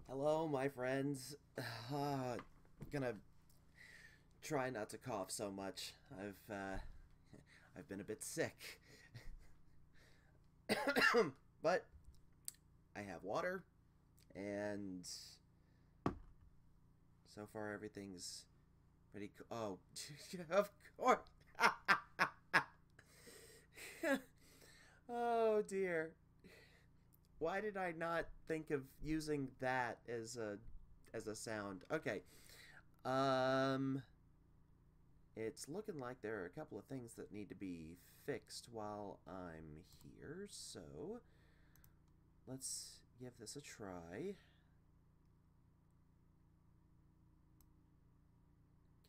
Hello, my friends. Gonna try not to cough so much. I've been a bit sick, but I have water, and so far everything's pretty. Oh, of course. Oh dear. Why did I not think of using that as a sound? Okay. Um it's looking like there are a couple of things that need to be fixed while I'm here. So, let's give this a try.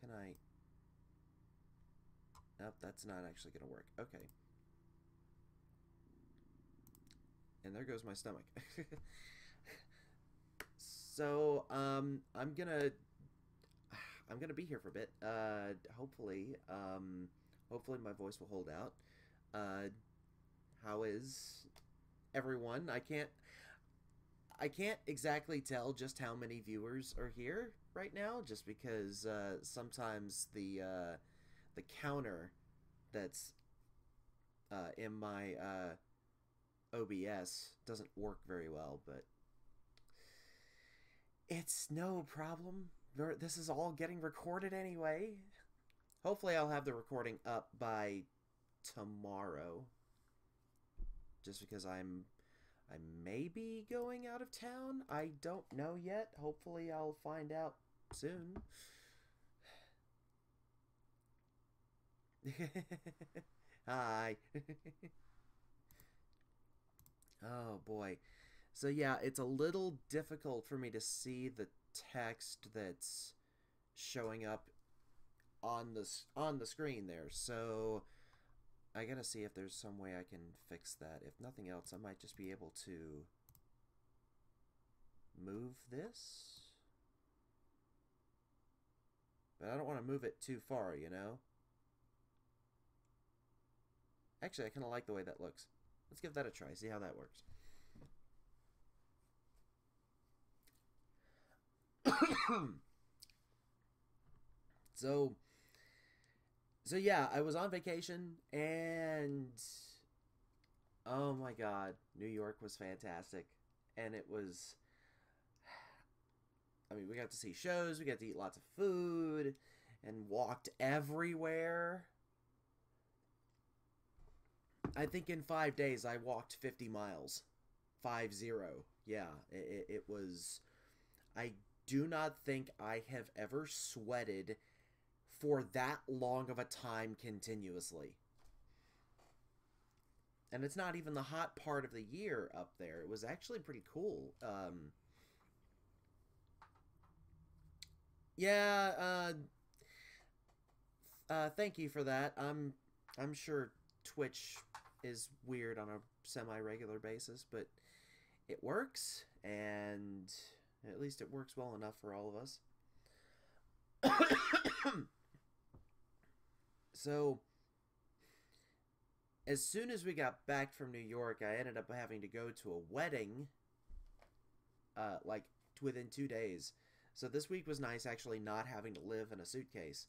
Can I Nope, that's not actually going to work. Okay. And there goes my stomach. So, I'm gonna be here for a bit. Hopefully my voice will hold out. Uh, how is everyone? I can't exactly tell just how many viewers are here right now, just because sometimes the counter that's in my OBS doesn't work very well, but it's no problem. This is all getting recorded anyway. Hopefully I'll have the recording up by tomorrow. Just because I may be going out of town. I don't know yet. Hopefully I'll find out soon. Hi. Oh boy. So yeah, it's a little difficult for me to see the text that's showing up on the screen there. So I gotta see if there's some way I can fix that. If nothing else, I might just be able to move this. But I don't want to move it too far, you know? Actually, I kind of like the way that looks. Let's give that a try, see how that works. So yeah, I was on vacation, and oh my god, New York was fantastic. And it was, I mean, we got to see shows, we got to eat lots of food, and walked everywhere. I think in 5 days I walked 50 miles. 50. Yeah, it was. I do not think I have ever sweated for that long of a time continuously. And it's not even the hot part of the year up there. It was actually pretty cool. Yeah, thank you for that. I'm sure Twitch is weird on a semi-regular basis, but it works, and at least it works well enough for all of us. So, as soon as we got back from New York, I ended up having to go to a wedding, like, within 2 days. So this week was nice, actually not having to live in a suitcase.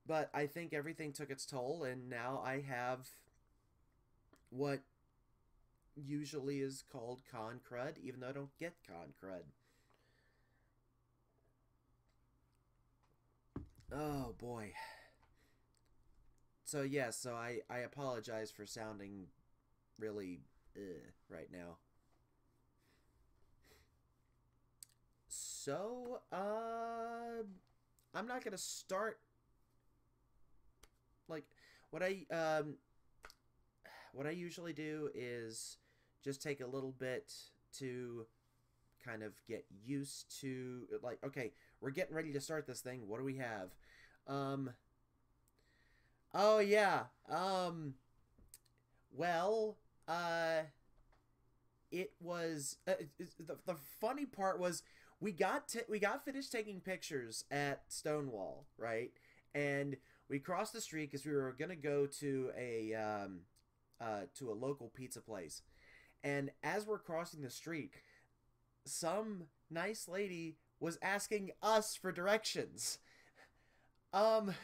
But I think everything took its toll, and now I have what usually is called con crud, even though I don't get con crud. Oh boy. So yeah, so I apologize for sounding really right now. So I'm not gonna start like what I usually do is just take a little bit to kind of get used to, like, okay, we're getting ready to start this thing. What do we have? Oh yeah. Well, it was the funny part was we got finished taking pictures at Stonewall, right? And we crossed the street because we were gonna go to a local pizza place. And as we're crossing the street, some nice lady was asking us for directions. Um,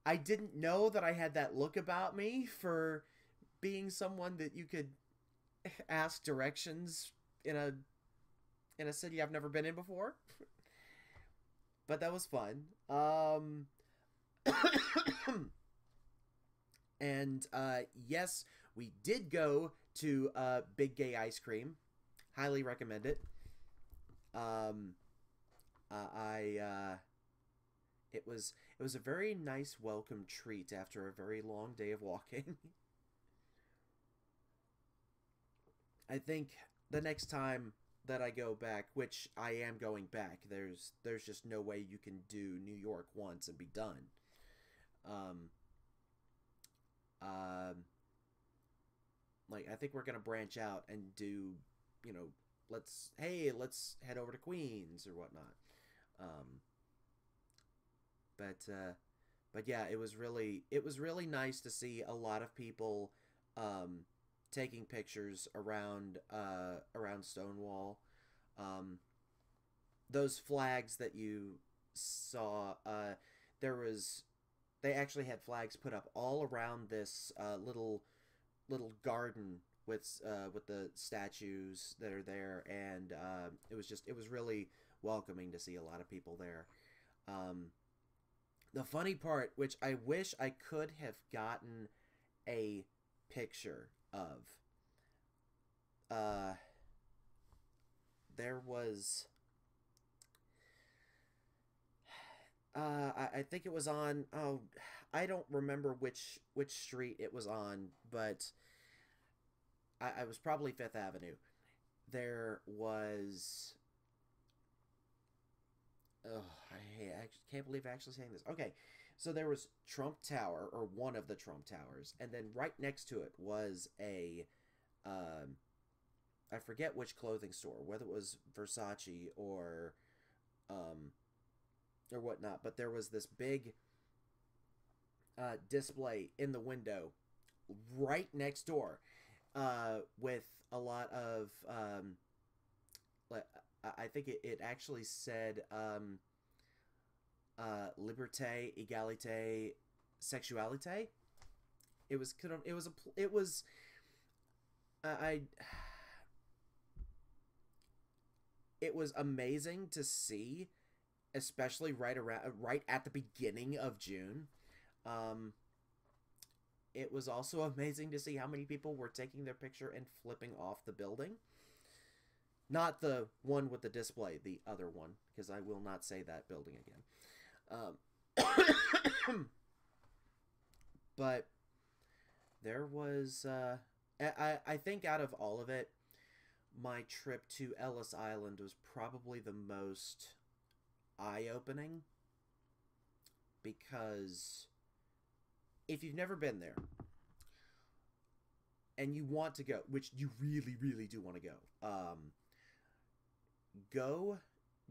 I didn't know that I had that look about me for being someone that you could ask directions in a city I've never been in before. But that was fun. And yes, we did go to Big Gay Ice Cream. Highly recommend it. I it was a very nice welcome treat after a very long day of walking. I think the next time that I go back, which I am going back, there's just no way you can do New York once and be done. Um, um, like I think we're gonna branch out and do, you know, let's head over to Queens or whatnot. Um, but yeah, it was really nice to see a lot of people um, taking pictures around Stonewall. Um, those flags that you saw, there was they actually had flags put up all around this little garden with the statues that are there, and it was really welcoming to see a lot of people there. Um, the funny part, which I wish I could have gotten a picture of, uh, there was I think it was on, oh, I don't remember which street it was on, but I was probably Fifth Avenue. There was, oh, I can't believe I'm actually saying this. Okay, so there was Trump Tower, or one of the Trump Towers, and then right next to it was um, I forget which clothing store, whether it was Versace um, or whatnot, but there was this big display in the window right next door with a lot of like I think it actually said liberté, égalité, sexualité. It was I it was amazing to see, especially right at the beginning of June. Um, it was also amazing to see how many people were taking their picture and flipping off the building. Not the one with the display, the other one, because I will not say that building again. But there was, I think out of all of it, my trip to Ellis Island was probably the most eye-opening, because if you've never been there and you want to go, which you really, really do want to go, go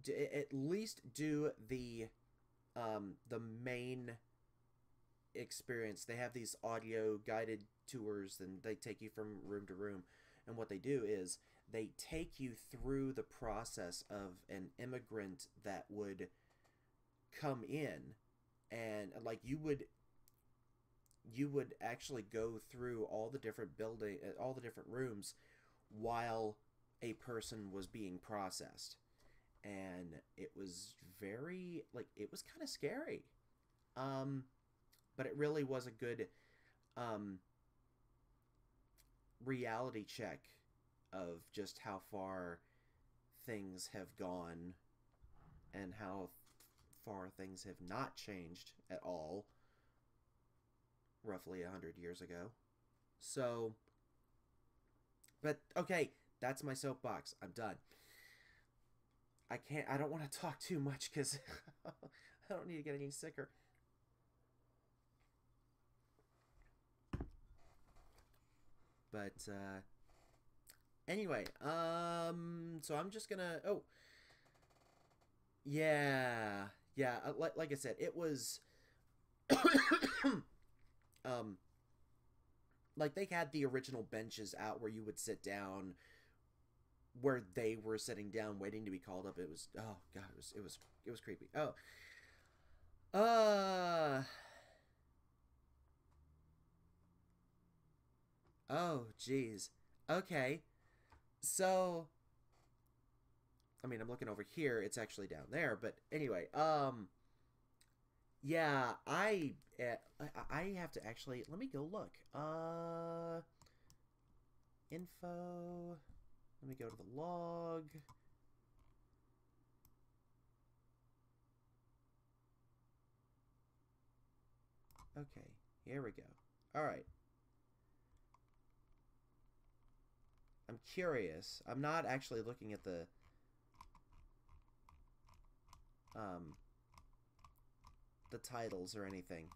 at least do the main experience. They have these audio guided tours, and they take you from room to room. And what they do is they take you through the process of an immigrant that would come in, and like you would actually go through all the different all the different rooms while a person was being processed. And it was very, like, it was kind of scary. Um, but it really was a good um, reality check of just how far things have gone and how far things have not changed at all roughly 100 years ago. So, but okay, that's my soapbox. I'm done. I don't want to talk too much because I don't need to get any sicker. But anyway, so I'm just gonna. Oh, yeah, yeah. Like I said, it was, um, like they had the original benches out where you would sit down where they were sitting down waiting to be called up. It was, oh god, it was creepy. Oh, uh, oh, geez. Okay, so I mean, I'm looking over here. It's actually down there, but anyway, yeah, I have to actually let me go look. Info. Let me go to the log. Okay, here we go. All right. I'm curious. I'm not actually looking at um the titles or anything.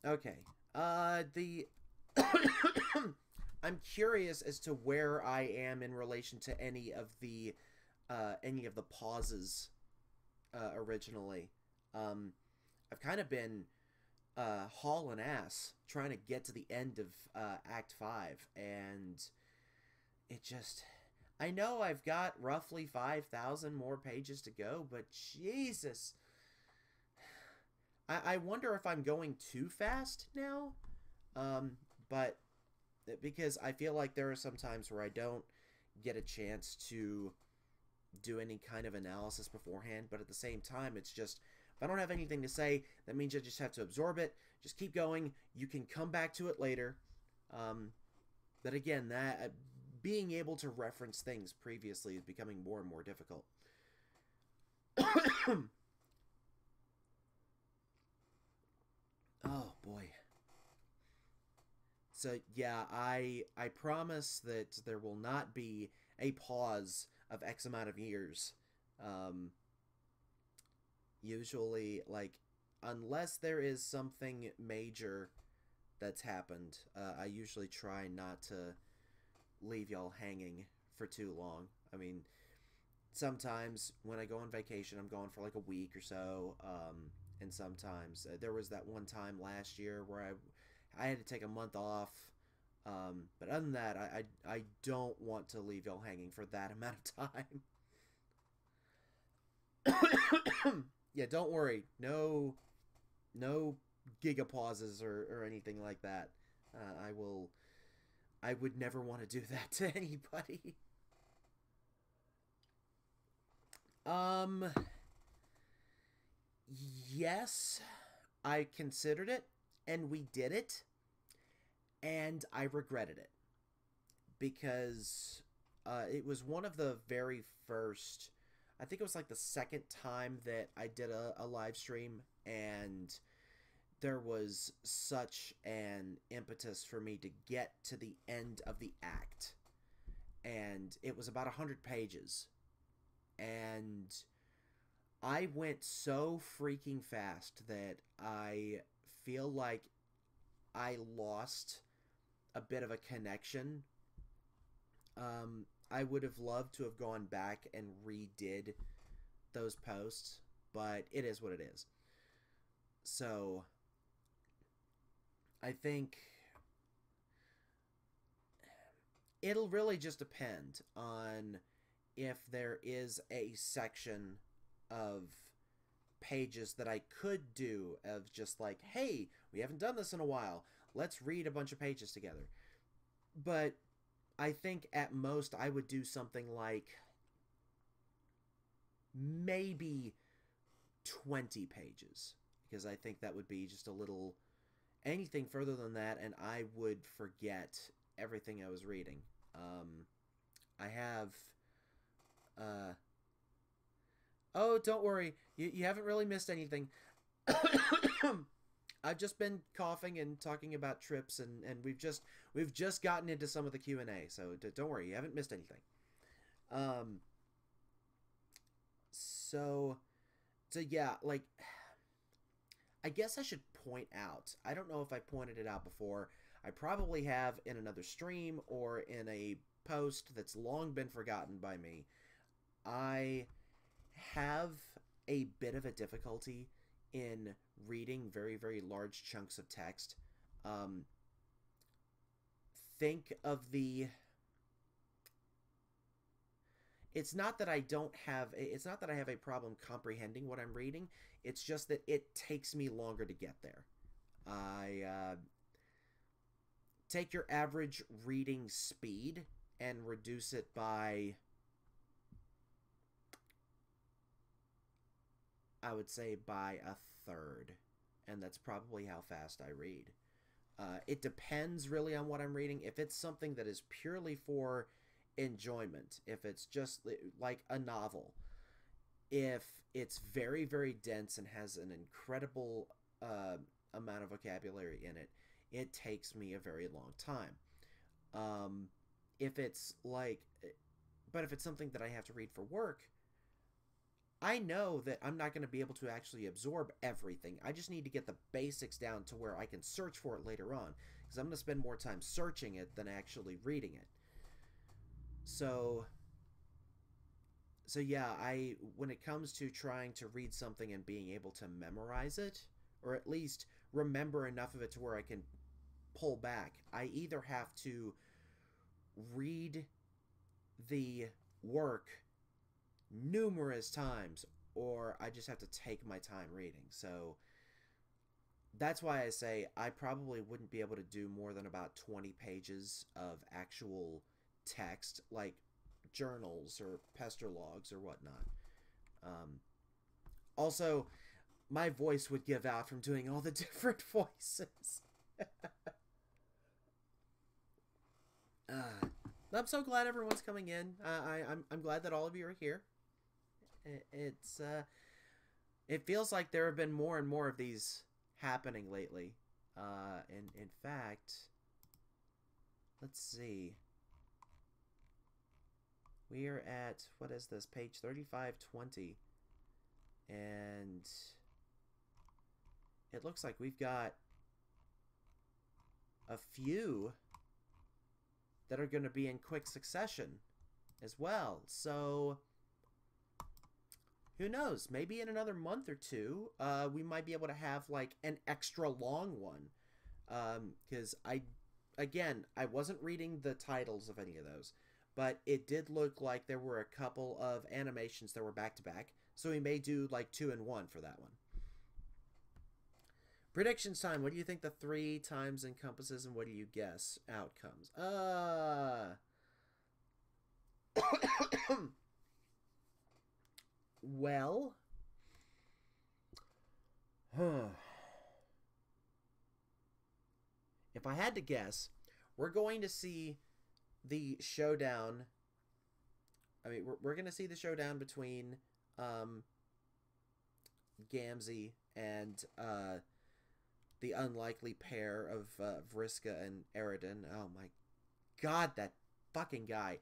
Okay. The I'm curious as to where I am in relation to any of the pauses originally. I've kind of been hauling ass trying to get to the end of Act 5, and it just. I know I've got roughly 5,000 more pages to go, but Jesus. I wonder if I'm going too fast now. But because I feel like there are some times where I don't get a chance to do any kind of analysis beforehand, but at the same time, it's just, if I don't have anything to say, that means I just have to absorb it, just keep going, you can come back to it later. But again, that being able to reference things previously is becoming more and more difficult. Oh boy. So yeah, I promise that there will not be a pause of X amount of years. Um, Usually, like, unless there is something major that's happened, I usually try not to leave y'all hanging for too long. I mean, sometimes when I go on vacation, I'm gone for like a week or so. And sometimes there was that one time last year where I had to take a month off. But other than that, I don't want to leave y'all hanging for that amount of time. Yeah, don't worry. No gigapauses or anything like that. I would never want to do that to anybody. Um, yes, I considered it, and we did it, and I regretted it because it was one of the very first. I think it was like the second time that I did a live stream, and there was such an impetus for me to get to the end of the act, and it was about 100 pages, and I went so freaking fast that I feel like I lost a bit of a connection. I would have loved to have gone back and redid those posts, but it is what it is. So I think it'll really just depend on if there is a section of pages that I could do of just like, hey, we haven't done this in a while. Let's read a bunch of pages together. But I think at most I would do something like maybe 20 pages, because I think that would be just a little. Anything further than that and I would forget everything I was reading. I have oh, don't worry, you haven't really missed anything. I've just been coughing and talking about trips, and we've just gotten into some of the Q&A, so don't worry, you haven't missed anything. So yeah, like, I guess I should point out, I don't know if I pointed it out before, I probably have in another stream or in a post that's long been forgotten by me. I have a bit of a difficulty in reading very, very large chunks of text. Think of the it's not that I don't have it's not that I have a problem comprehending what I'm reading. It's just that it takes me longer to get there. I take your average reading speed and reduce it by, I would say, by a third, and that's probably how fast I read. It depends really on what I'm reading. If it's something that is purely for enjoyment, if it's just like a novel, if it's very, very dense and has an incredible amount of vocabulary in it, it takes me a very long time. If it's like, but if it's something that I have to read for work, I know that I'm not going to be able to actually absorb everything. I just need to get the basics down to where I can search for it later on, because I'm going to spend more time searching it than actually reading it. So yeah, when it comes to trying to read something and being able to memorize it, or at least remember enough of it to where I can pull back, I either have to read the work numerous times, or I just have to take my time reading. So that's why I say I probably wouldn't be able to do more than about 20 pages of actual text, like journals or pester logs or whatnot. Also, my voice would give out from doing all the different voices. I'm so glad everyone's coming in. I'm glad that all of you are here. It feels like there have been more and more of these happening lately. In fact, let's see. We are at, what is this, page 3520, and it looks like we've got a few that are going to be in quick succession as well. So who knows? Maybe in another month or two, we might be able to have like an extra long one. Because I wasn't reading the titles of any of those, but it did look like there were a couple of animations that were back to back. So we may do like 2 in 1 for that one. Predictions time. What do you think the 3 times encompasses, and what do you guess outcomes? Well, if I had to guess, we're going to see the showdown. I mean, we're going to see the showdown between Gamzee and the unlikely pair of Vriska and Eridan. Oh my god, that fucking guy.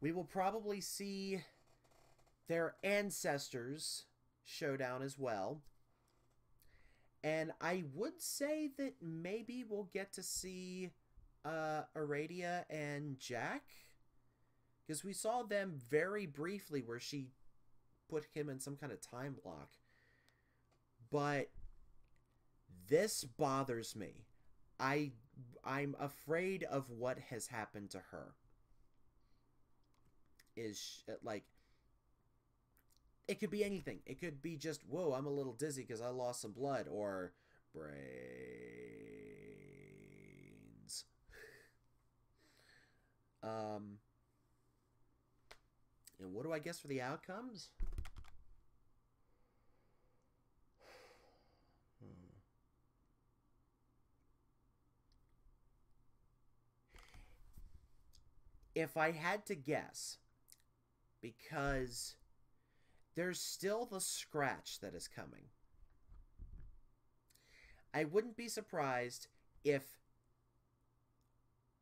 We will probably see their ancestors showdown as well. And I would say that maybe we'll get to see Aradia and Jack, because we saw them very briefly where she put him in some kind of time lock. But this bothers me. I'm afraid of what has happened to her. Like, it could be anything. It could be just, whoa, I'm a little dizzy because I lost some blood, or brains. And what do I guess for the outcomes? If I had to guess, because there's still the scratch that is coming, I wouldn't be surprised if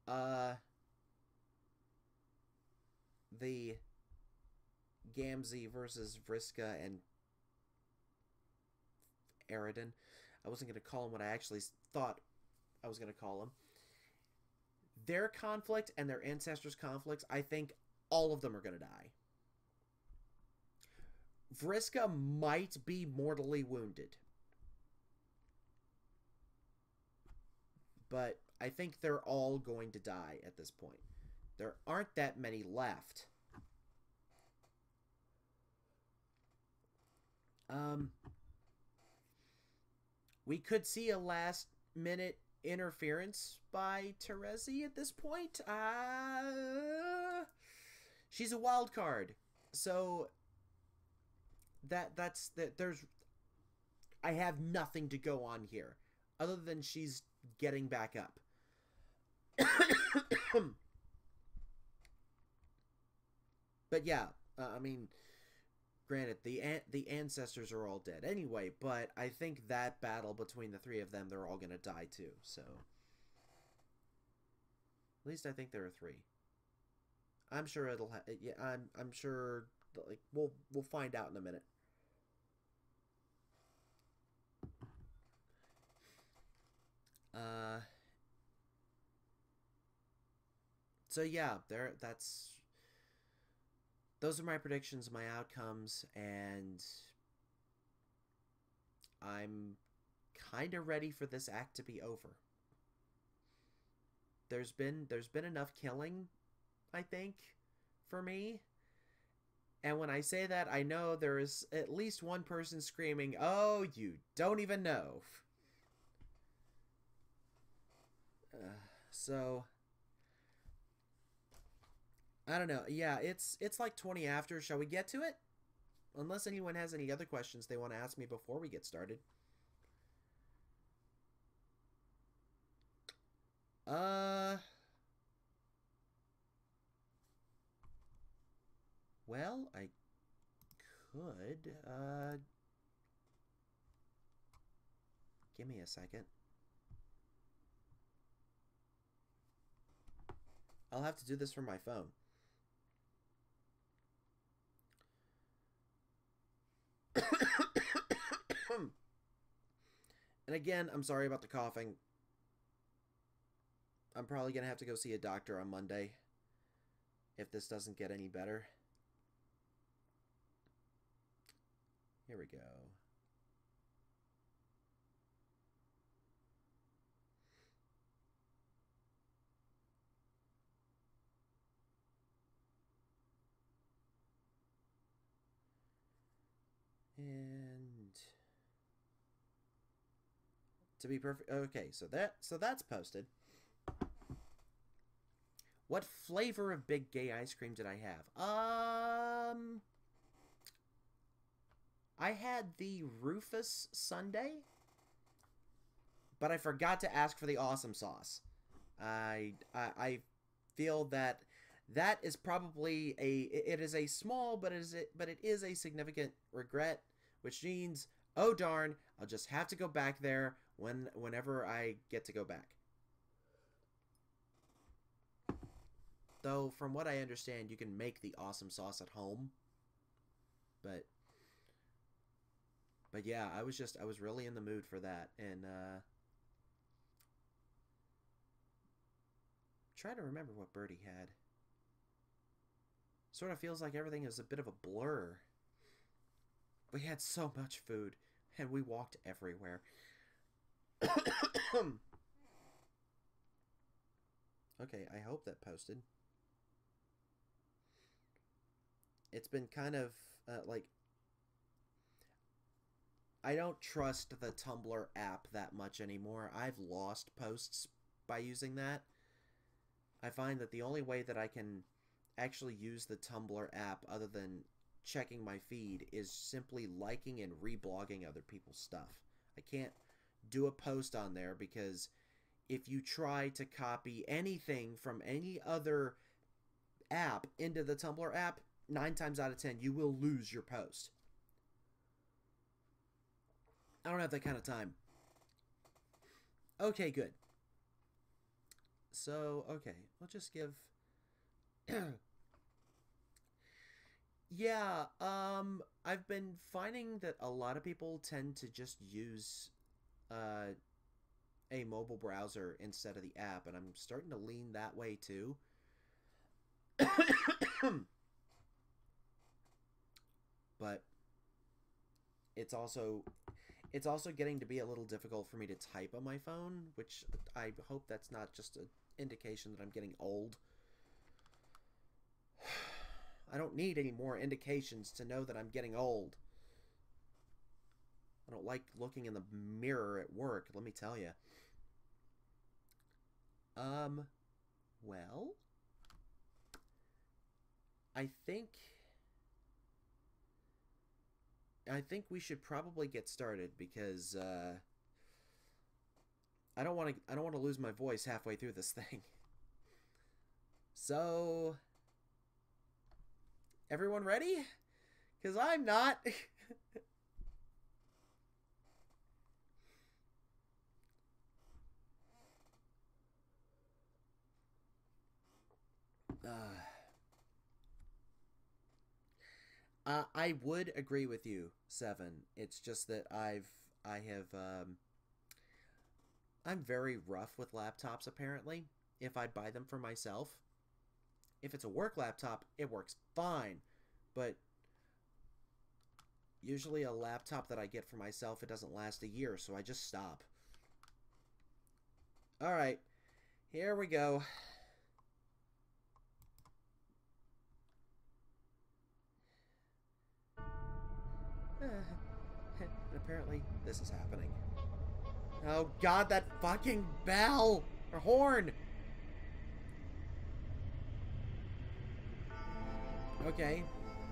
the Gamzee versus Vriska and Eridan, I wasn't going to call him what I actually thought I was going to call him, their conflict and their ancestors' conflicts, I think all of them are going to die. Vriska might be mortally wounded, but I think they're all going to die at this point. There aren't that many left. Um, we could see a last minute interference by Terezi at this point. She's a wild card, so that's that. There's I have nothing to go on here other than she's getting back up. But yeah, I mean, granted, the ancestors are all dead anyway, but I think that battle between the three of them, they're all gonna die too. So, at least I think there are three. I'm sure it'll. Yeah, I'm sure. Like we'll find out in a minute. So yeah, those are my predictions, my outcomes, and I'm kind of ready for this act to be over. There's been enough killing, I think, for me. And when I say that, I know there is at least one person screaming, "Oh, you don't even know." So I don't know. Yeah, it's like 20 after. Shall we get to it? Unless anyone has any other questions they want to ask me before we get started. Well, I could give me a second. I'll have to do this from my phone. And again, I'm sorry about the coughing. I'm probably going to have to go see a doctor on Monday if this doesn't get any better. Here we go. And to be perfect, okay, so that's posted. What flavor of big gay ice cream did I have? I had the Rufus sundae, but I forgot to ask for the awesome sauce. I feel that is probably it is a small but it is a significant regret, which means, oh darn, I'll just have to go back there whenever I get to go back. Though from what I understand, you can make the awesome sauce at home. But yeah, I was really in the mood for that, and try to remember what Birdie had. Sort of feels like everything is a bit of a blur. We had so much food, and we walked everywhere. Okay, I hope that posted. It's been kind of like, I don't trust the Tumblr app that much anymore. I've lost posts by using that. I find that the only way that I can actually use the Tumblr app other than checking my feed is simply liking and reblogging other people's stuff. I can't do a post on there because if you try to copy anything from any other app into the Tumblr app, 9 times out of 10 you will lose your post. I don't have that kind of time. Okay, good. So, okay, we'll just give... Yeah, I've been finding that a lot of people tend to just use a mobile browser instead of the app, and I'm starting to lean that way too. But it's also getting to be a little difficult for me to type on my phone, which I hope that's not just an indication that I'm getting old. I don't need any more indications to know that I'm getting old. I don't like looking in the mirror at work, let me tell you. Well, I think we should probably get started because I don't want to lose my voice halfway through this thing. So, everyone ready? Cuz I'm not. I would agree with you, Seven. It's just that I'm very rough with laptops, apparently, if I buy them for myself. If it's a work laptop, it works fine. But usually a laptop that I get for myself, it doesn't last a year, so I just stop. Alright, here we go. And apparently, this is happening. Oh god, that fucking bell! Or horn! Okay,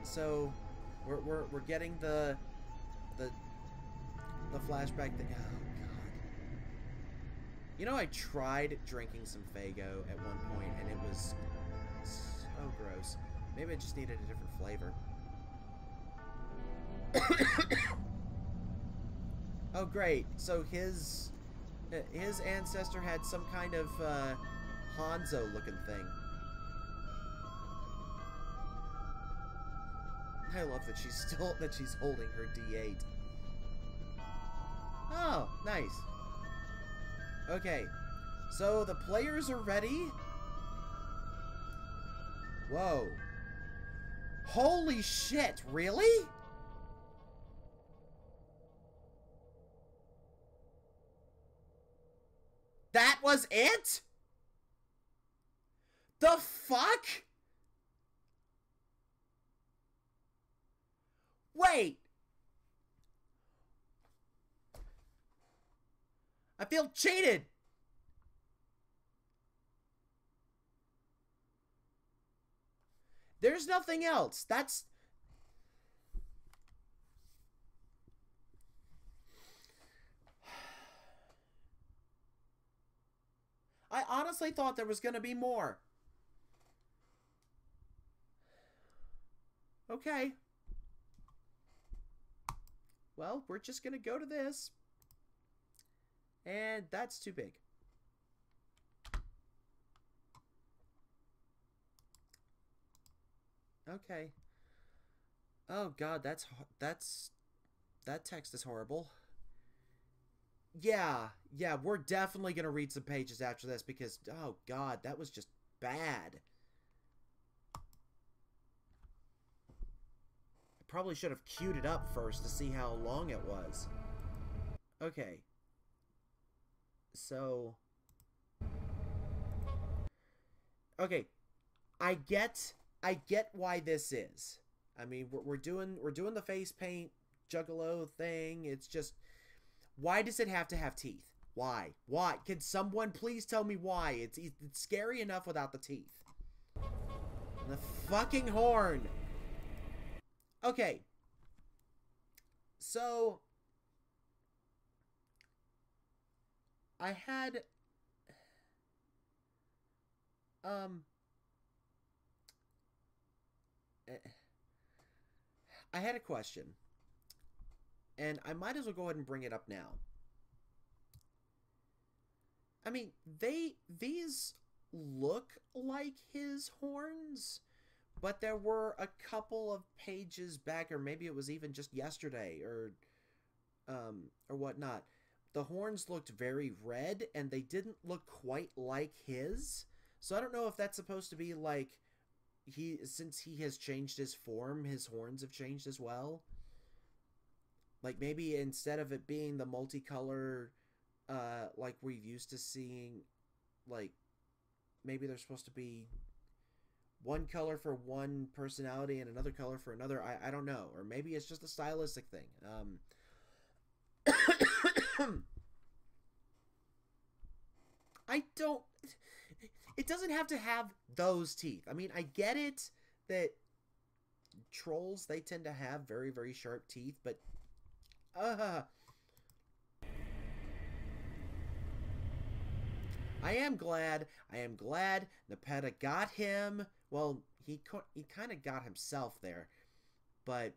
so we're getting the flashback thing. Oh god. You know, I tried drinking some Faygo at one point and it was so gross. Maybe I just needed a different flavor. Oh great, so his ancestor had some kind of Hanzo looking thing. I love that she's holding her D8. Oh, nice. Okay, so the players are ready. Whoa. Holy shit, really? That was it? The fuck? Wait. I feel cheated. There's nothing else. That's... I honestly thought there was going to be more. Okay. Well, we're just going to go to this. And that's too big. Okay. Oh god, that text is horrible. Yeah, we're definitely gonna read some pages after this because, oh god, that was just bad. I probably should have queued it up first to see how long it was. Okay. So... Okay. I get why this is. I mean, we're doing the face paint juggalo thing. It's just... Why does it have to have teeth? Why? Why? Can someone please tell me why? It's scary enough without the teeth. And the fucking horn. Okay. So... I had... I had a question. And I might as well go ahead and bring it up now. I mean, these look like his horns, but there were a couple of pages back, or maybe it was even just yesterday, or whatnot. The horns looked very red, and they didn't look quite like his. So I don't know if that's supposed to be like, since he has changed his form, his horns have changed as well. Like, maybe instead of it being the multicolor, like we're used to seeing, like, maybe they're supposed to be one color for one personality and another color for another. I don't know. Or maybe it's just a stylistic thing. I don't... It doesn't have to have those teeth. I mean, I get it that trolls, they tend to have very, very sharp teeth, but... I am glad Nepeta got him. Well, he kind of got himself there, but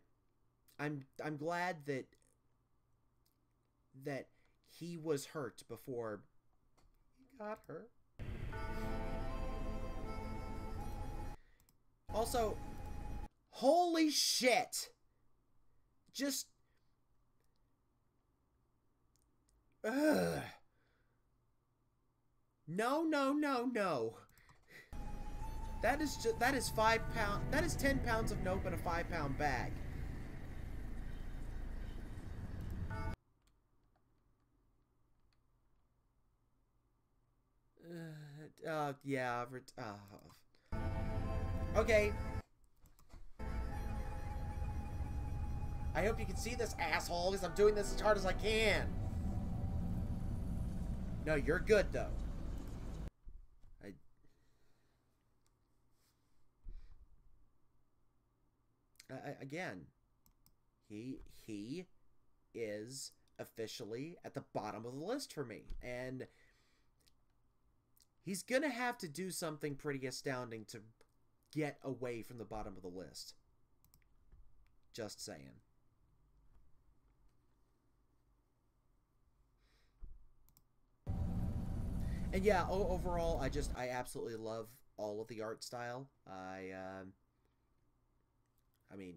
I'm glad that he was hurt before he got hurt. Also, holy shit! Just... Ugh. No, no, no, no. That is 5 pounds. That is 10 pounds of nope in a 5-pound bag. Yeah. Okay. I hope you can see this, asshole, because I'm doing this as hard as I can. No, you're good, though. Again, he is officially at the bottom of the list for me, and he's gonna have to do something pretty astounding to get away from the bottom of the list. Just saying. And yeah, overall, I absolutely love all of the art style. I mean,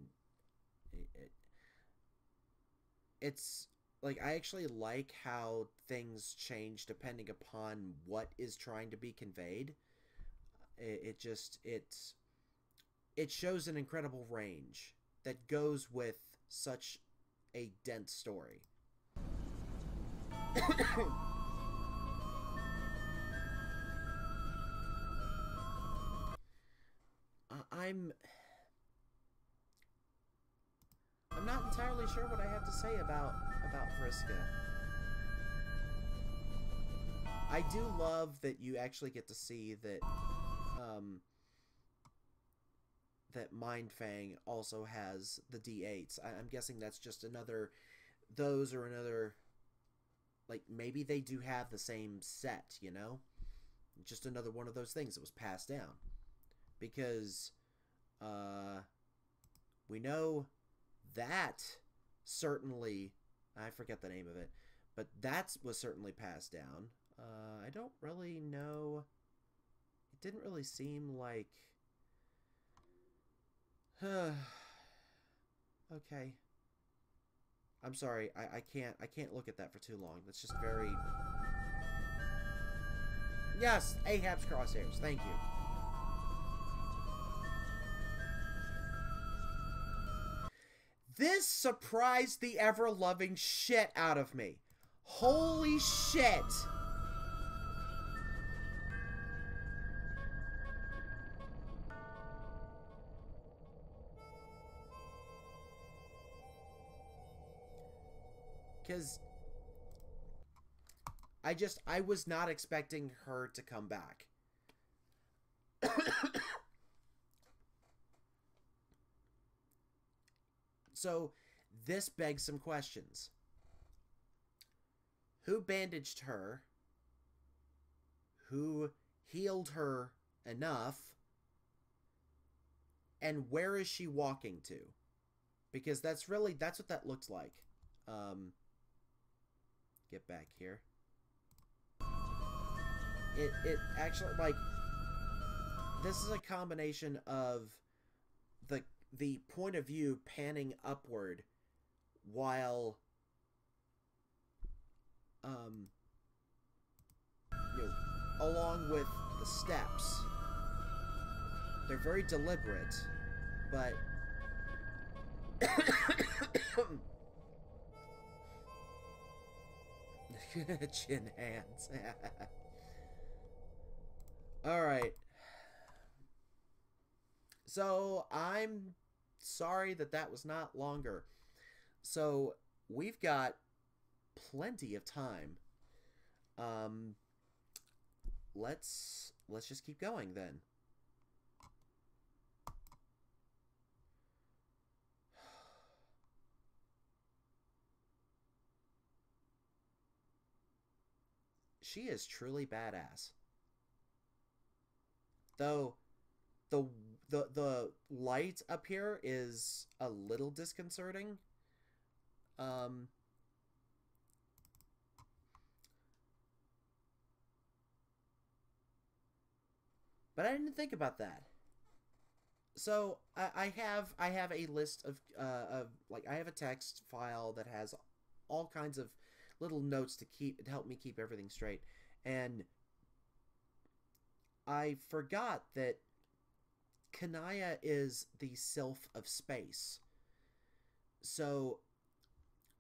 it's like, I actually like how things change depending upon what is trying to be conveyed. It shows an incredible range that goes with such a dense story. I'm not entirely sure what I have to say about Vriska. I do love that you actually get to see that that Mindfang also has the D8s. I'm guessing that's just another, like, maybe they do have the same set, you know? Just another one of those things that was passed down. Because we know that certainly, I forget the name of it, but that was certainly passed down. I don't really know. It didn't really seem like... Okay. I'm sorry. I can't look at that for too long. That's just very... Yes, Ahab's crosshairs. Thank you. This surprised the ever-loving shit out of me. Holy shit! Because I was not expecting her to come back. So, this begs some questions. Who bandaged her? Who healed her enough? And where is she walking to? Because that's what that looks like. Get back here. It actually, like, this is a combination of the point of view panning upward while you know, along with the steps. They're very deliberate, but chin hands. Alright. So, I'm sorry that was not longer. So, we've got plenty of time. Let's just keep going then. She is truly badass. Though the light up here is a little disconcerting. But I didn't think about that. So I have a list of like, I have a text file that has all kinds of little notes to help me keep everything straight, and I forgot that Kanaya is the sylph of space. So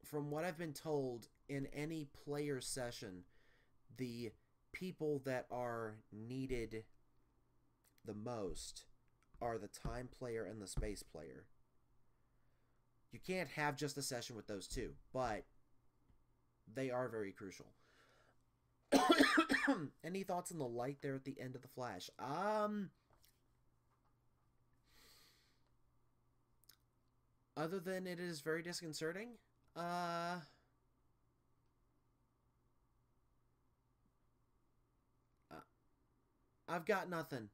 from what I've been told, in any player session, the people that are needed the most are the time player and the space player. You can't have just a session with those two, but they are very crucial. Any thoughts on the light there at the end of the flash? Other than it is very disconcerting, I've got nothing.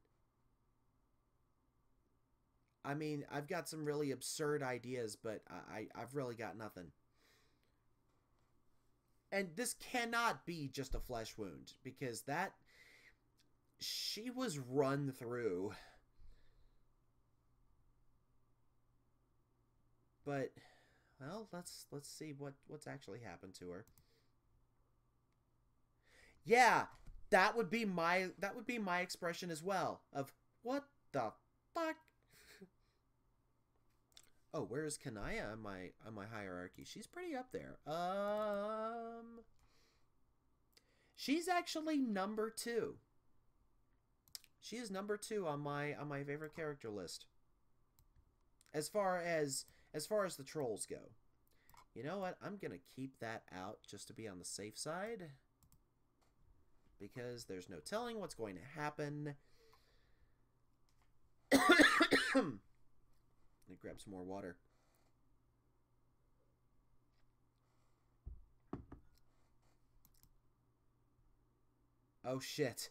I mean, I've got some really absurd ideas, but I've really got nothing. And this cannot be just a flesh wound, because she was run through. But, well, let's see what's actually happened to her. Yeah, that would be my expression as well, of what the fuck. Oh, where is Kanaya on my hierarchy? She's pretty up there. She's actually number 2. She is number 2 on my favorite character list. As far as the trolls go. You know what? I'm gonna keep that out just to be on the safe side, because there's no telling what's going to happen. Let me grab some more water. Oh shit.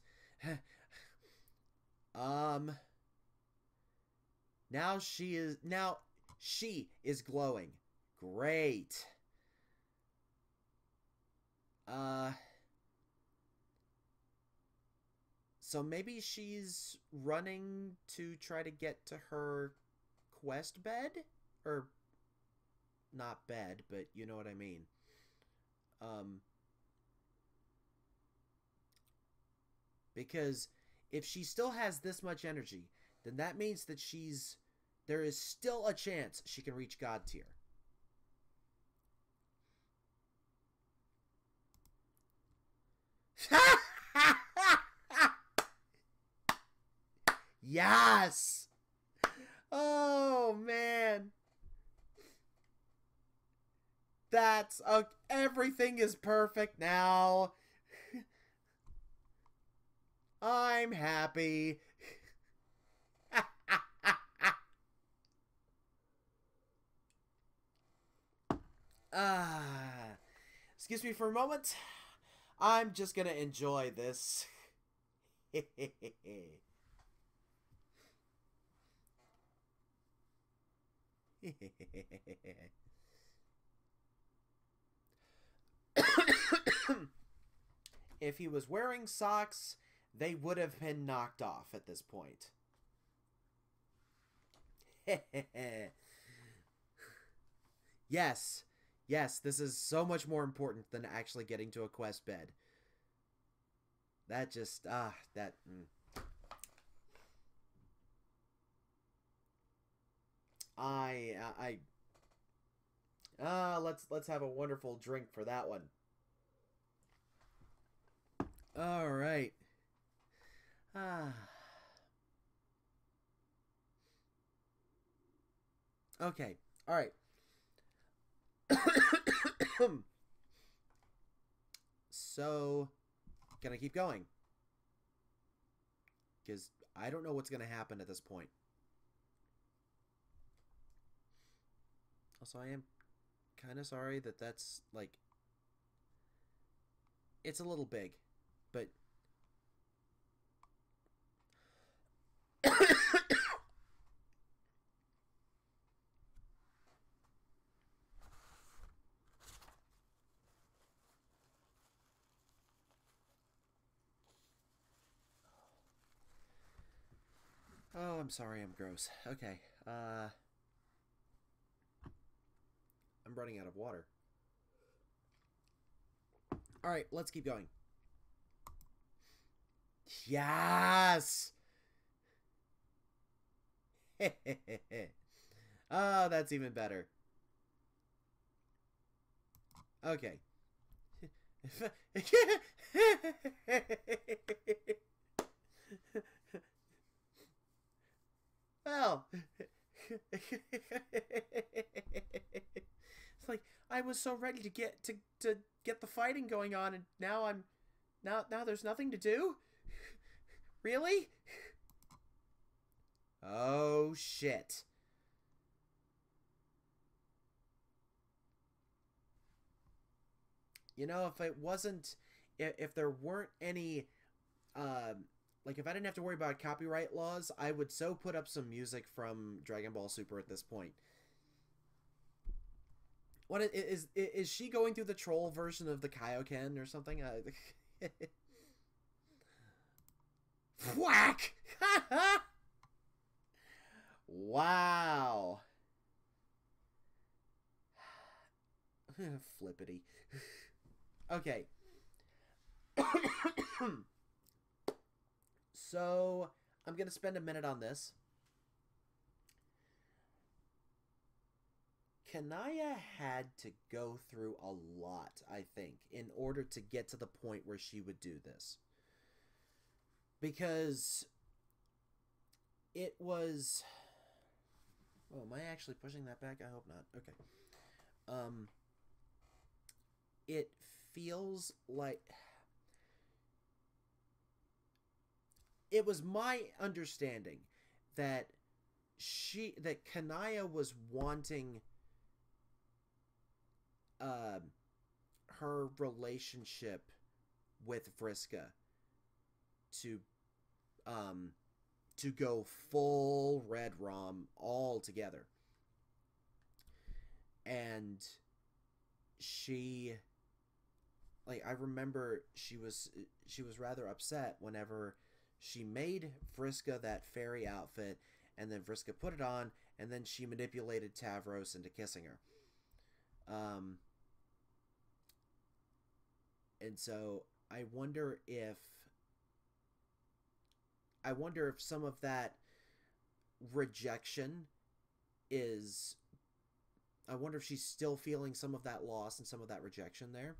Now she is glowing. Great. So maybe she's running to try to get to her quest bed? Or, not bed, but you know what I mean. Because if she still has this much energy, then that means that there is still a chance she can reach God tier. Yes! Oh, man. That's... everything is perfect now. I'm happy. Excuse me for a moment. I'm just gonna enjoy this. If he was wearing socks, they would have been knocked off at this point. Yes. Yes, this is so much more important than actually getting to a quest bed. That just, that... let's have a wonderful drink for that one. All right. Okay. All right. So, can I keep going? Because I don't know what's going to happen at this point. Also, I am kind of sorry that that's, like, it's a little big, but... Oh, I'm sorry, I'm gross. Okay, I'm running out of water. Alright, let's keep going. Yes! Oh, that's even better. Okay. Well, it's like I was so ready to get the fighting going on, and now I'm now there's nothing to do. Really? Oh shit. You know, if it wasn't, if there weren't any, like if I didn't have to worry about copyright laws, I would so put up some music from Dragon Ball Super at this point. What is she going through the troll version of the Kaioken or something? Whack! Wow. Flippity. Okay. So, I'm going to spend a minute on this. Kanaya had to go through a lot, I think, in order to get to the point where she would do this. Because it was... Oh, am I actually pushing that back? I hope not. Okay. It feels like... It was my understanding that Kanaya was wanting her relationship with Vriska to go full Red Rom all together. And she, like, I remember she was rather upset whenever she made Vriska that fairy outfit, and then Vriska put it on, and then she manipulated Tavros into kissing her. And so I wonder if some of that rejection is... I wonder if she's still feeling some of that loss and some of that rejection there.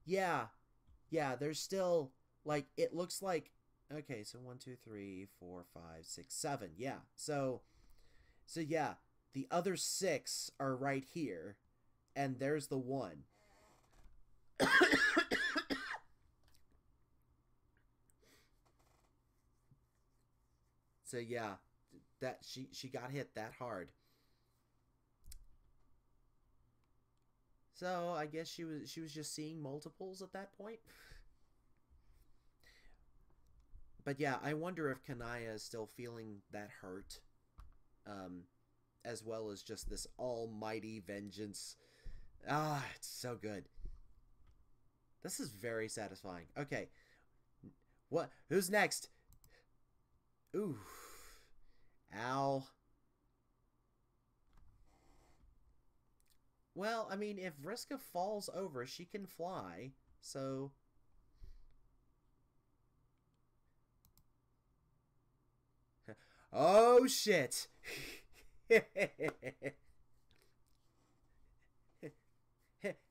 Yeah. Yeah, there's still, like, it looks like... Okay, so 1, 2, 3, 4, 5, 6, 7. Yeah. So yeah, the other 6 are right here, and there's the 1. So yeah, that she got hit that hard. So I guess she was just seeing multiples at that point. But yeah, I wonder if Kanaya is still feeling that hurt, as well as just this almighty vengeance. Ah, it's so good. This is very satisfying. Okay, what? Who's next? Ooh, ow. Well, I mean, if Vriska falls over, she can fly, so... Oh, shit!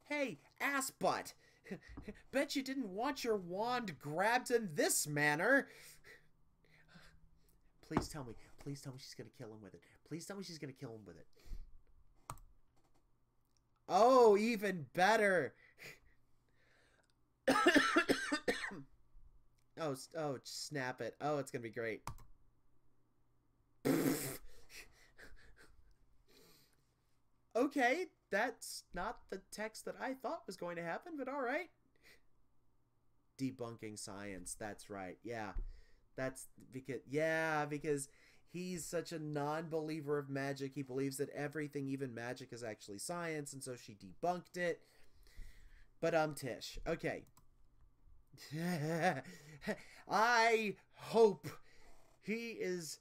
Hey, ass butt! Bet you didn't want your wand grabbed in this manner! Please tell me. Please tell me she's gonna kill him with it. Please tell me she's gonna kill him with it. Oh, even better. Oh, snap it. Oh, it's gonna be great. Okay, that's not the text that I thought was going to happen, but alright. Debunking science, that's right. Yeah. That's because he's such a non-believer of magic. He believes that everything, even magic, is actually science, and so she debunked it. But Tish. Okay. I hope he is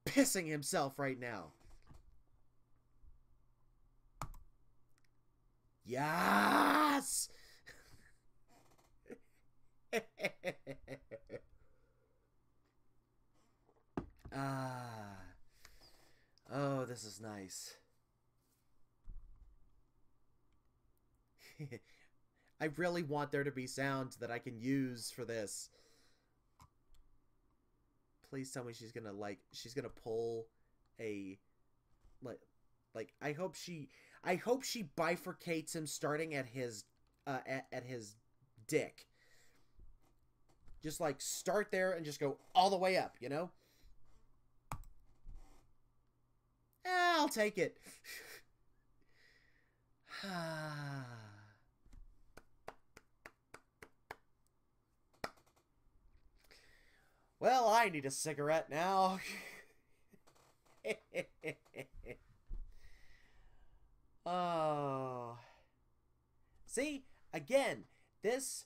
pissing himself right now. Yes! Oh, this is nice. I really want there to be sound that I can use for this. Please tell me she's gonna pull a I hope she bifurcates him starting at his dick. Just like start there and just go all the way up, you know? I'll take it. Well, I need a cigarette now. Oh. See, again, this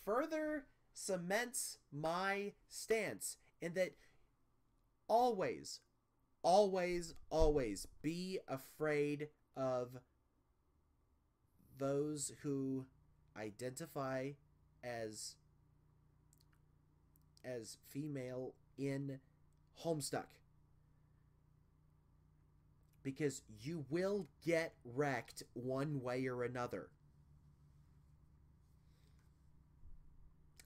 further cements my stance in that always be afraid of those who identify as female in Homestuck. Because you will get wrecked one way or another.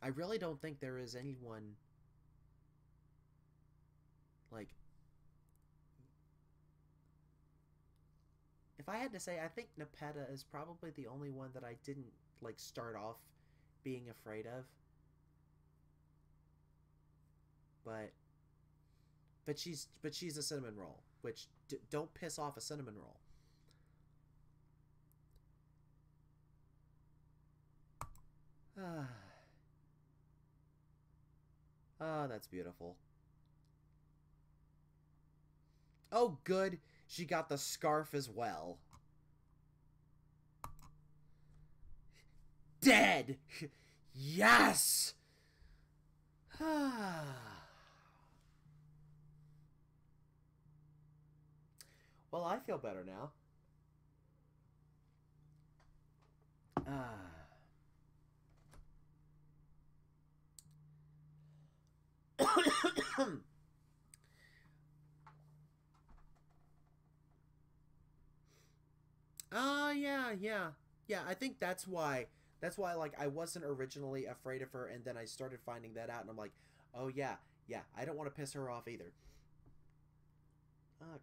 I really don't think there is anyone like, if I had to say, I think Nepeta is probably the only one that I didn't like start off being afraid of. But she's a cinnamon roll, which don't piss off a cinnamon roll. Oh, that's beautiful. Oh, good. She got the scarf as well. Dead! Yes! Well, I feel better now. Yeah, I think that's why like I wasn't originally afraid of her, and then I started finding that out, and I'm like, oh yeah, I don't want to piss her off either. Crud.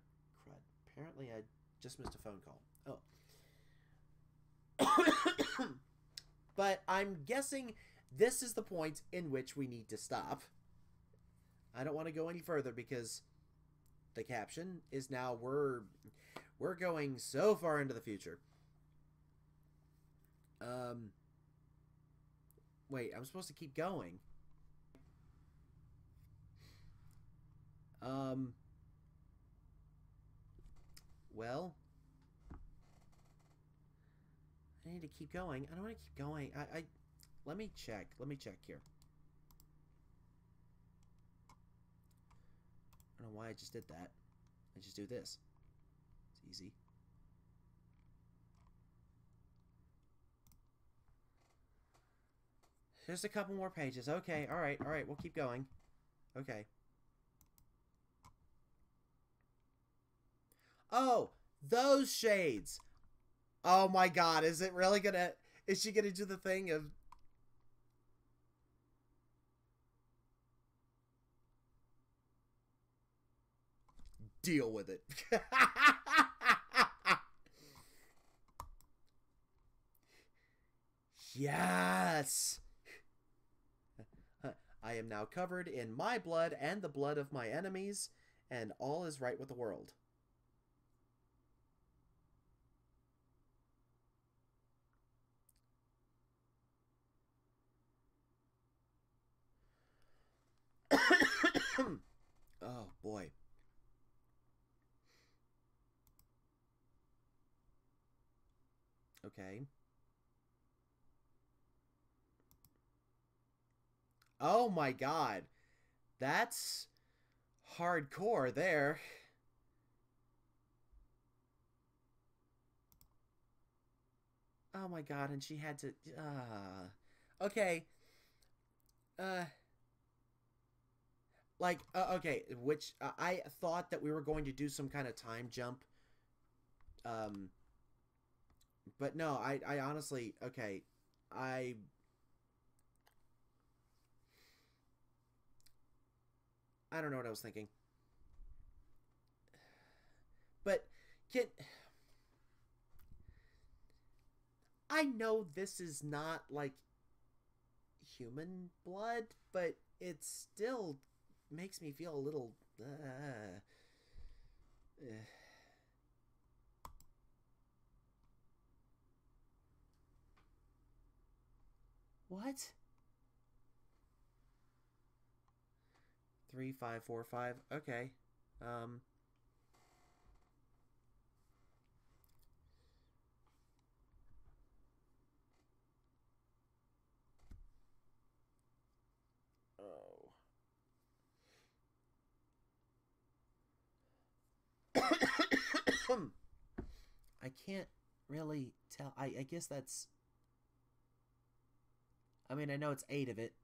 Apparently I just missed a phone call. Oh. But I'm guessing this is the point in which we need to stop. I don't want to go any further because the caption is now we're going so far into the future. Wait, I'm supposed to keep going. Well, I need to keep going. I don't want to keep going. Let me check. Let me check here. I don't know why I just did that. I just do this. It's easy. Just a couple more pages. Okay, alright, we'll keep going. Okay. Oh, those shades! Oh my god, is it really gonna... Is she gonna do the thing of... Deal with it. Yes! I am now covered in my blood and the blood of my enemies, and all is right with the world. Oh, boy. Okay. Oh my god. That's hardcore there. Oh my god, and she had to... Okay. Okay, which... I thought that we were going to do some kind of time jump. But no, I honestly... Okay. I don't know what I was thinking. But I know this is not like human blood, but it still makes me feel a little What? 3, 5, 4, 5. Okay. Oh. I can't really tell. I guess that's... I mean, I know it's 8 of it.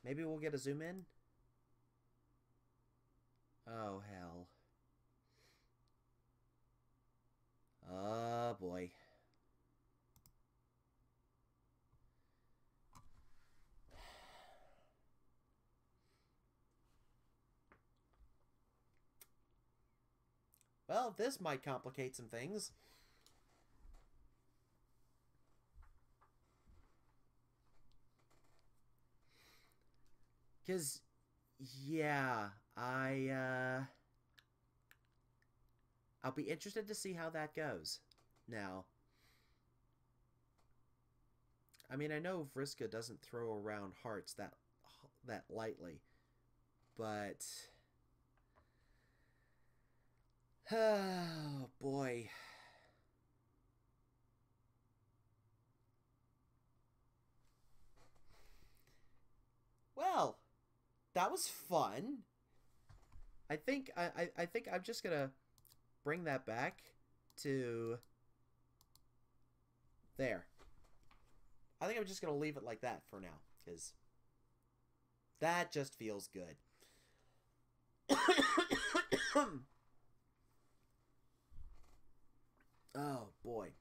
Maybe we'll get a zoom in? Oh, hell. Oh, boy. Well, this might complicate some things. Because, yeah, I'll be interested to see how that goes. Now, I mean, I know Vriska doesn't throw around hearts that lightly, but... Oh, boy. Well, that was fun. I think I'm just gonna bring that back to there. I think I'm just gonna leave it like that for now, because that just feels good. Oh, boy.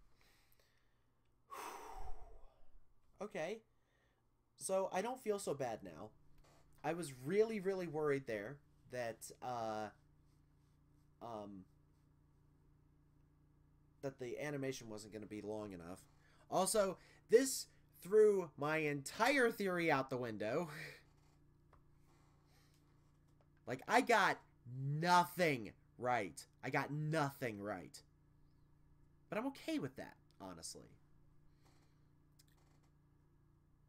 Okay. So, I don't feel so bad now. I was really, really worried there that, that the animation wasn't going to be long enough. Also, this threw my entire theory out the window. Like, I got nothing right. I got nothing right. But I'm okay with that, honestly.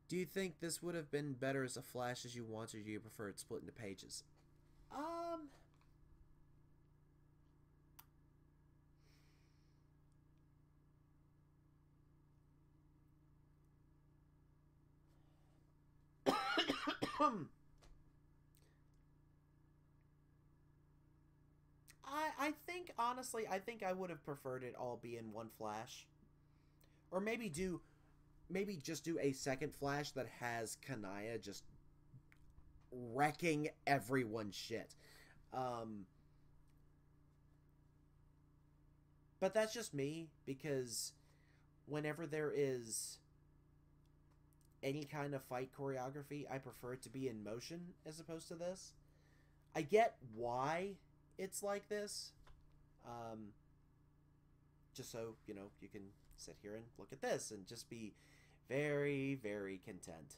Do you think this would have been better as a flash as you want, or do you prefer it split into pages? I think, honestly, I think I would have preferred it all be in one flash. Or maybe just do a second flash that has Kanaya just wrecking everyone's shit. But that's just me, because whenever there is any kind of fight choreography, I prefer it to be in motion as opposed to this. I get why it's like this. Just so, you know, you can sit here and look at this and just be very, very content.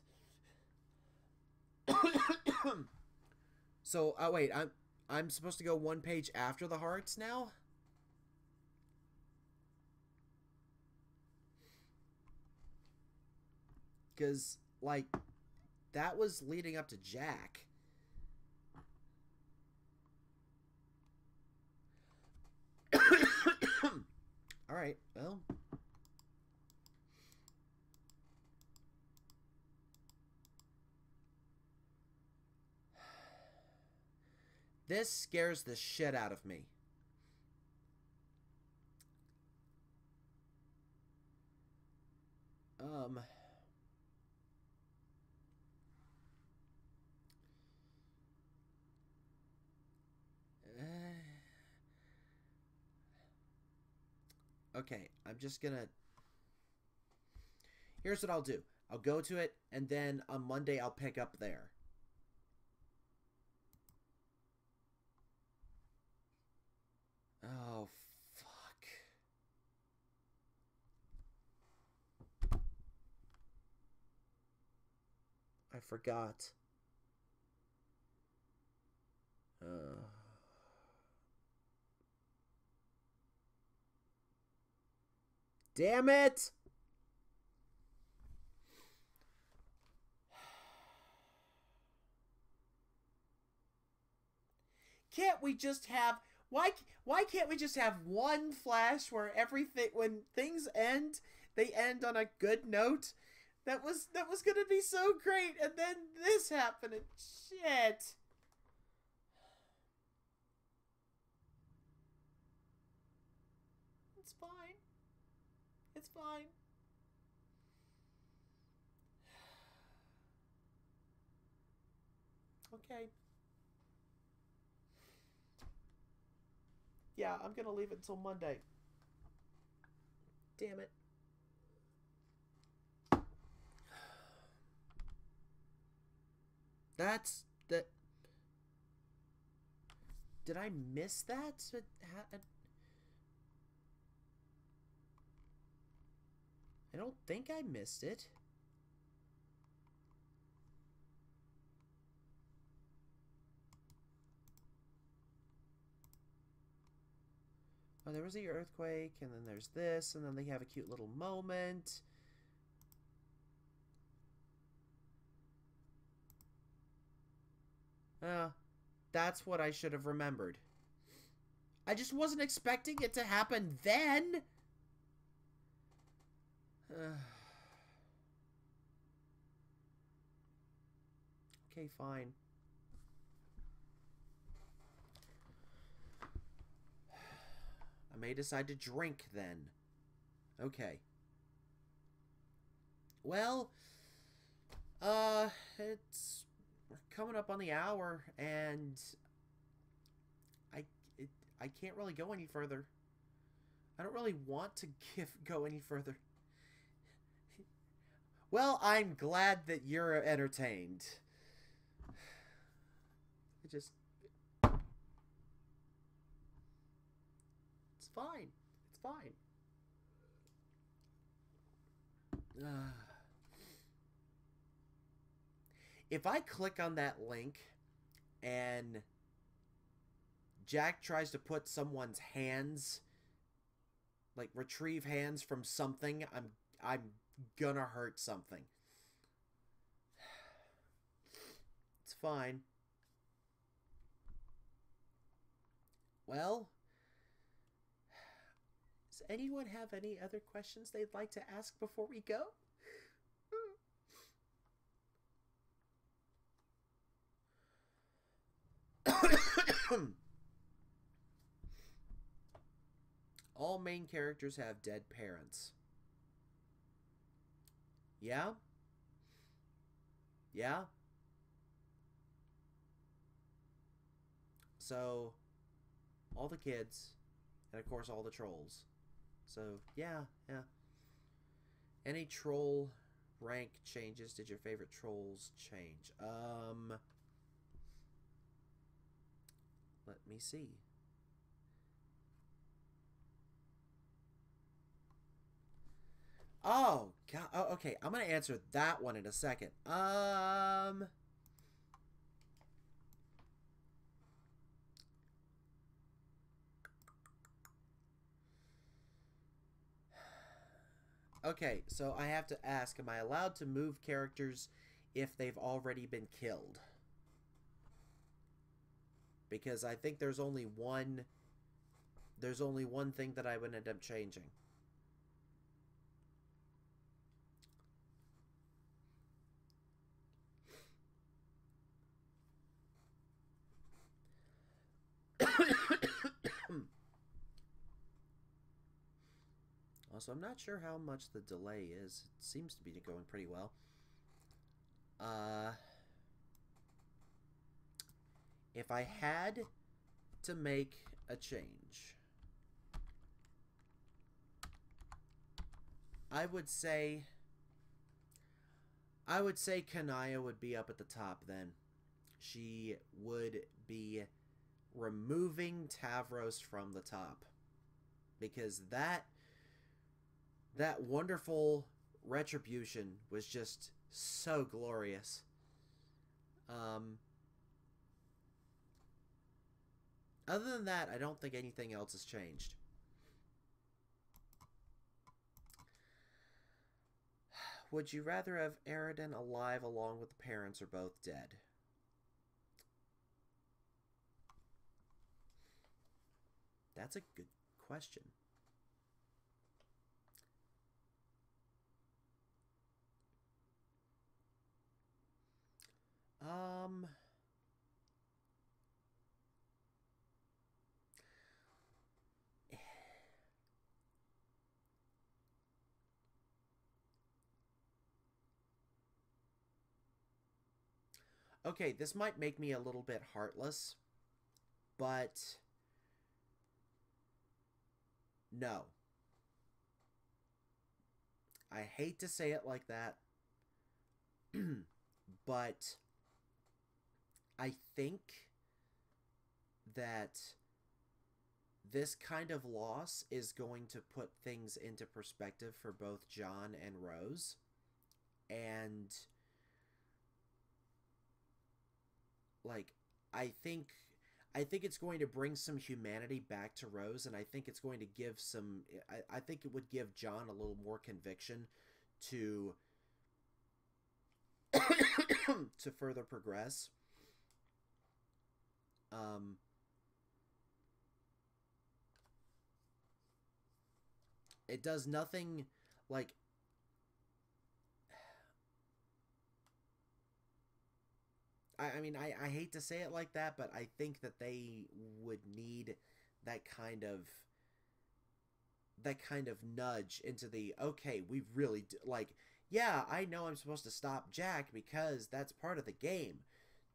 So, wait, I'm supposed to go one page after the hearts now? Because, like, that was leading up to Jack. Alright, well. This scares the shit out of me. Okay, I'm just gonna... Here's what I'll do. I'll go to it, and then on Monday I'll pick up there. Oh, fuck. I forgot. Damn it! Can't we just have... Why can't we just have one flash where everything... When things end, they end on a good note? That was gonna be so great, and then this happened, and shit. It's fine. It's fine. Okay. Yeah, I'm gonna leave it until Monday. Damn it. That's... that... Did I miss that? I don't think I missed it. Oh, there was the earthquake, and then there's this, and then they have a cute little moment. That's what I should have remembered. I just wasn't expecting it to happen then. Okay, fine. I may decide to drink then. Okay. Well, we're coming up on the hour, and I can't really go any further. I don't really want to go any further. Well, I'm glad that you're entertained. It's fine. It's fine. If I click on that link and Jack tries to put someone's hands, like retrieve hands from something, I'm gonna hurt something. It's fine. Well, does anyone have any other questions they'd like to ask before we go? All main characters have dead parents. Yeah? Yeah? So, all the kids, and of course all the trolls. So, yeah. Any troll rank changes? Did your favorite trolls change? Let me see. Oh, God. Oh, okay, I'm going to answer that one in a second. Okay, so I have to ask, am I allowed to move characters if they've already been killed? Because I think there's only one thing that I would end up changing. Also, I'm not sure how much the delay is. It seems to be going pretty well. If I had to make a change, I would say Kanaya would be up at the top then. She would be removing Tavros from the top. Because that wonderful retribution was just so glorious. Other than that, I don't think anything else has changed. Would you rather have Aridin alive along with the parents or both dead? That's a good question. Okay, this might make me a little bit heartless, but no. I hate to say it like that, but I think that this kind of loss is going to put things into perspective for both John and Rose. And like I think it's going to bring some humanity back to Rose, and I think it's going to give some I think it would give John a little more conviction to to further progress. It does nothing like I mean, I hate to say it like that, but I think that they would need that kind of nudge into the, okay, we really do, like, yeah, I know I'm supposed to stop Jack because that's part of the game.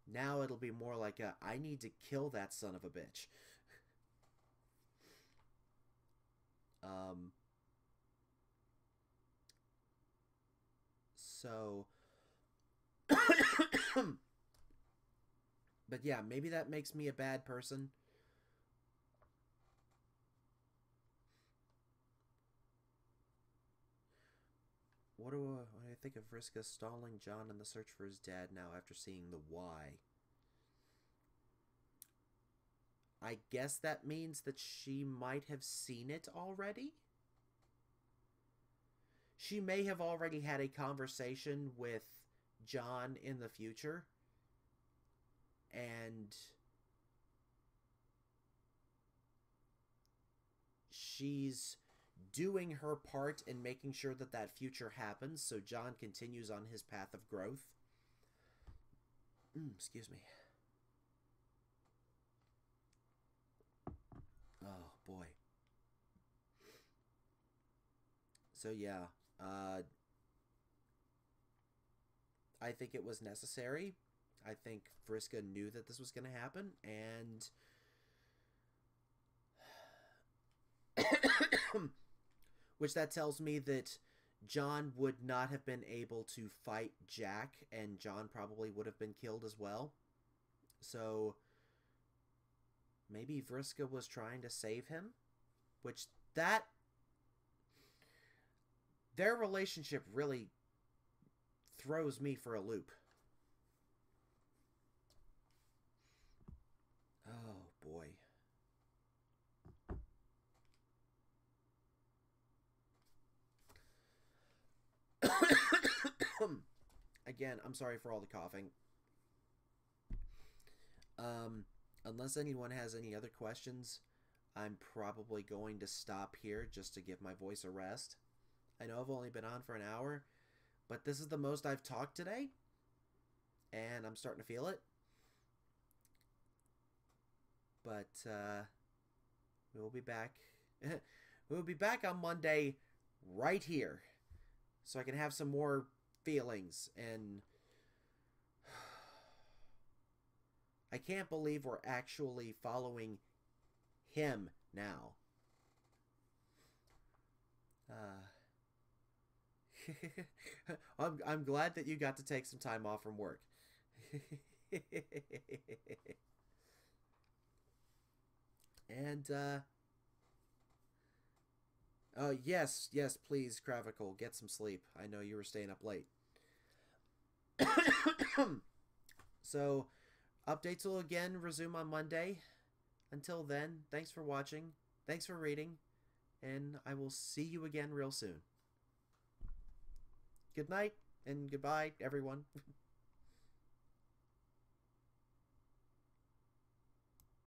Now it'll be more like a, I need to kill that son of a bitch. So but yeah, maybe that makes me a bad person. What do I think of Vriska stalling John in the search for his dad now after seeing the why? I guess that means that she might have seen it already? She may have already had a conversation with John in the future, and she's doing her part in making sure that that future happens so John continues on his path of growth. Excuse me. Oh, boy. So, yeah. I think it was necessary. I think Vriska knew that this was going to happen, and which that tells me that John would not have been able to fight Jack, and John probably would have been killed as well. So maybe Vriska was trying to save him, which that their relationship really throws me for a loop. Oh, boy. Again, I'm sorry for all the coughing. Unless anyone has any other questions, I'm probably going to stop here just to give my voice a rest. I know I've only been on for an hour, but this is the most I've talked today, and I'm starting to feel it. But we'll be back. We'll be back on Monday right here, so I can have some more feelings. And I can't believe we're actually following him now. I'm glad that you got to take some time off from work. And oh yes, please, Cravicle, get some sleep. I know you were staying up late. So updates will again resume on Monday. Until then, thanks for watching, thanks for reading, and I will see you again real soon. Good night and goodbye, everyone.